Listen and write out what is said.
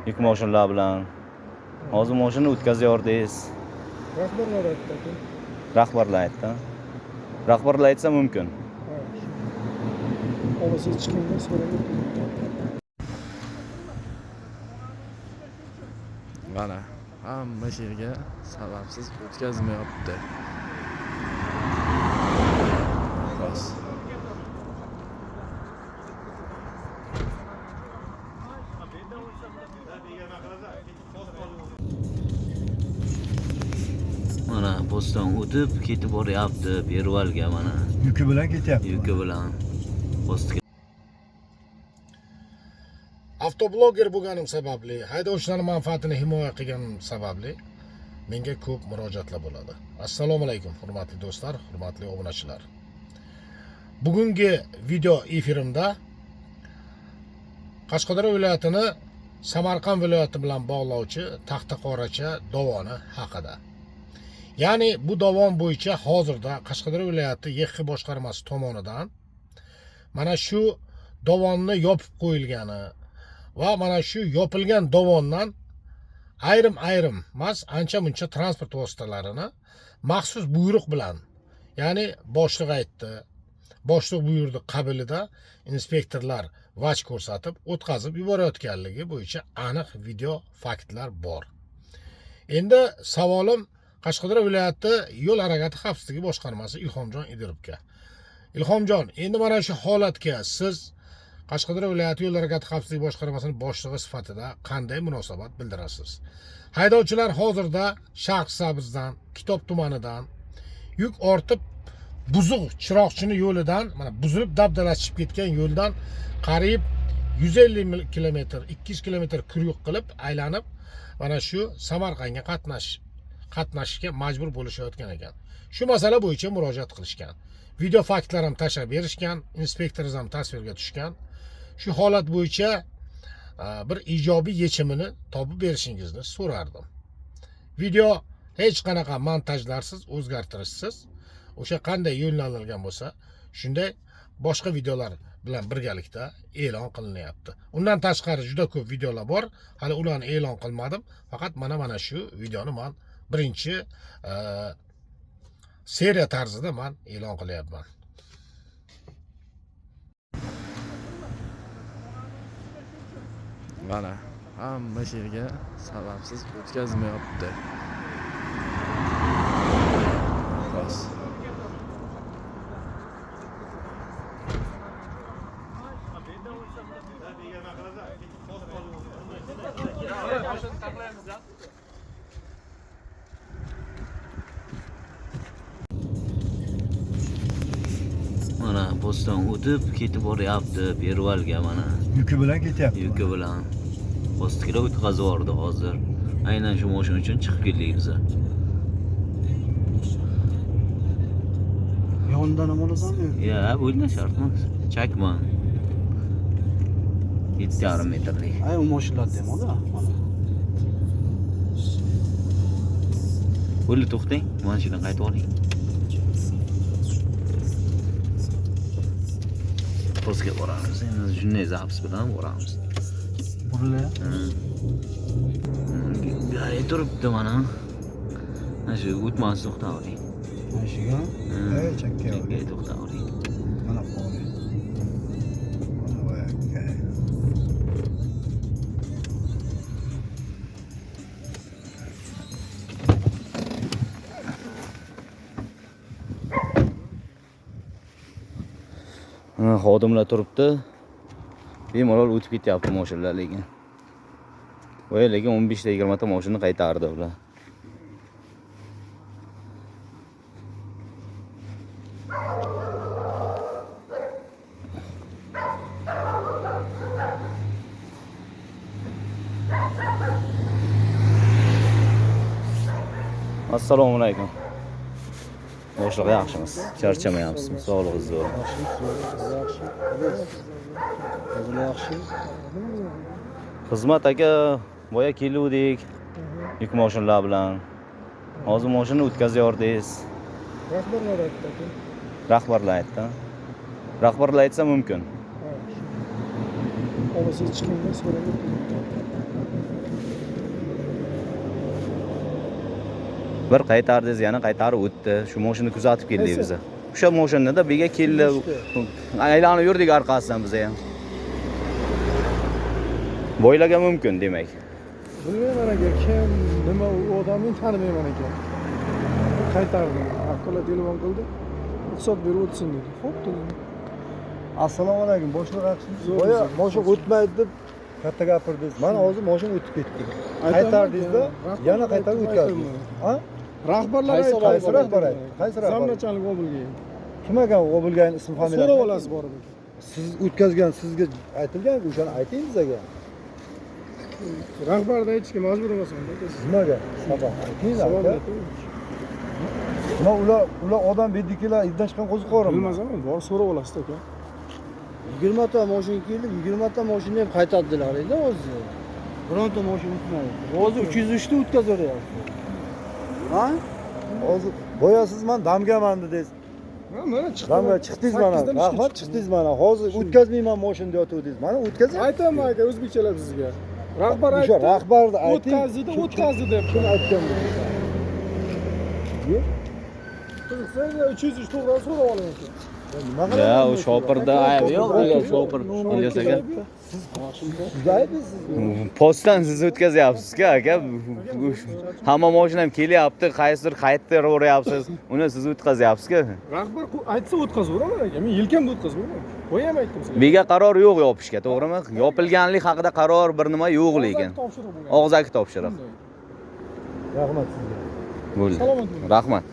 yuk mashinalar bilan. Hozir mashina o'tkazayapsiz. Rahbarlar aytdi. Rahbarlar aytdi. Rahbarlar aytsa mumkin. Olasi hech kimdan so'ramaydi. Mana hamma yerga sababsiz o'tkazmayapti. Bas. Mana postdan o'tib ketib boryapti Pervalga mana. Yuki bilan ketyapti. Yuki bilan postga. Avtobloger bo'lganim sababli, haydovchilar manfaatini himoya qilganim sababli menga ko'p murojaatlar bo'ladi. Assalomu alaykum, hurmatli do'stlar, hurmatli obunachilar. Bugungi video efirimda Qashqadaryo viloyatini Samarqand viloyati bilan bog'lovchi Taxtaqoracha dovoni haqida. Ya'ni bu dovon bo'yicha hozirda Qashqadaryo viloyati YXX boshqarmasi tomonidan mana shu dovonni yopib qo'yilgani va mana shu yopilgan dovondan ayrim emas ancha muncha transport vositalarini maxsus buyruq bilan, ya'ni boshliq aytdi, boshliq buyurdi qabilida inspektorlar vaj ko'rsatib o'tkazib yuborayotganligi bo'yicha aniq video faktlar bor. Endi savolim Qashqadaryo viloyati yo'l harakati xavfsizligi boshqarmasi Ilhomjon Idirovga. Ilhomjon, endi mana shu holatga siz Qashqadaryo viloyati yo'l harakati xavfsizligi boshqarmasining boshlig'i sifatida qanday munosabat bildirasiz? Haydovchilar hozirda Sharqsabzdan, Kitob tumanidan yuk ortib buzuq chiroqchini yo'lidan, mana buzilib dabdalashib ketgan yo'ldan qariyb 150 kilometr, 200 kilometr kuryuq qilib aylanib mana shu Samarqandga qatnashishga majbur bo'lishayotgan ekan. Shu masala bo'yicha murojaat qilishgan. Video faktlar ham tashlab berishgan, inspektorimiz ham tasvirga tushgan. Shu holat bo'yicha bir ijobiy yechimini topib berishingizni so'rardim. Video hech qanaqa montajlarsiz, o'zgartirishsiz, o'sha qanday yo'llanilgan bo'lsa, shunday boshqa videolar bilan birgalikda e'lon qilinyapti. Undan tashqari juda ko'p videolar bor, hali ularni e'lon qilmadim. Faqat mana shu videoni men birinchi seriya tarzida men e'lon qilyapman. Mana hamma yerga sababsiz o'tkazmayapti. Bas. Mana postdan o'tib ketib boryapti Pervalga mana. Yuki bilan ketyapti. Yuki bilan postga o'tkazib yubordi hozir. Aynan shu mashina uchun chiqib keldik biz. Yondan ham olasanmi? Ya, bo'ldi shart emas. Chakman. 7,5 metrlik. Ay, u mashinalar demoqda. Mana. Bo'ldi, to'xtang. Mashina qaytib oling. Postga boramiz. Endi shunday zaps bilan boramiz. Burilay. Gari turibdi mana. Mana shu o'tmas to'xtab oling. Mana shuga. Chakka oling. To'xtab oling. Mana qo'ying. Mana voyakka. Xodimlar turibdi. Bemalol o'tib ketyapti mashinalar lekin. Voy, lekin 15 ta 20 ta mashina qaytardi ular. Assalomu alaykum. Boshliq yaxshimiz? Charchamayapsizmi? Sog'lig'ingiz zo'r. Yaxshi. Xizmat aka, boya keluvdik. Yuk mashinalar bilan. Hozir mashina o'tkazayapsiz. Rahbarlar aytdi. Rahbarlar aytdi. Rahbarlar aytsa mumkin. Xolos hech kimdan so'ragan. Bir qaytardingiz, yana qaytarib o'tdi. Shu mashinani kuzatib keldik biz. O'sha mashinada biga keldi. Aylanib yurdik orqasidan biz ham. Bo'ylaga mumkin demak. Bilmayman aka, kim, nima u odamni tanimayman aka. Qaytardim. Akkola telefon qildi. Ruxsat berib o'tsin dedi. Xo'p dedim. Assalomu alaykum, boshliq yaxshimisiz? Zo'r, Boya zo'r. mashina o'tmaydi deb katta gapirdingiz. Mana hozir mashina o'tib ketdi. Qaytardingiz-da, yana qaytarib o'tkazdi. Ha? Rahbarlar Qaysi aytdi. rahbar aytdi? Qaysi rahbar? Zamrachalik Obilgan. Kim ekan Obilgan ism familiya? So'rab olasiz borib aka. Siz o'tkazgan, sizga aytilgan-ku, o'shani ayting bizaga. Rahbarda aytishga majbur emasman aka. Nimaga? Sabah ayting Savol aka. ayting. Nima ular odam beddikilar izdan chiqqan qo'ziqorim. Bilmasam, borib so'rab olasiz aka. 20 ta mashina keldi, 20 ta mashina ham qaytardilar edi o'zi. Bironta mashina o'tmadi. Hozir 303 ta o'tkazaveryapti. Ha? Hozir boya siz men damgaman dedingiz. Mana chiqdi. Damga chiqdingiz mana. Rahmat chiqdingiz mana. Hozir o'tkazmayman mashina deyotdingiz. Mana o'tkazing. Aytaman aka, o'zbekchalab sizga. Rahbar O'sha aytdi. rahbarni ayting. O'tkazdi deb. Kim aytgan bu? Qiziqsa 303 to'g'ri so'rab oling aka. Ya, u shopirda ayb yo'q, ular shopir. Ilyos aka. Siz aytdingiz. Postdan siz o'tkazyapsiz-ku aka. Hamma mashina ham kelyapti, qaysidir qaytaraveryapsiz. Uni siz o'tkazyapsiz-ku. Rahbar aytsa o'tkazaveraman aka. Men yelkamda o'tkazaveraman. Boya ham aytdim sizga. Bega qaror yo'q yopishga, to'g'rimi? Yopilganlik haqida qaror bir nima yo'q lekin. Topshiriq bo'lgan. Og'zaki topshiriq. Rahmat sizga. Bo'ldi. Salomat bo'ling. Rahmat.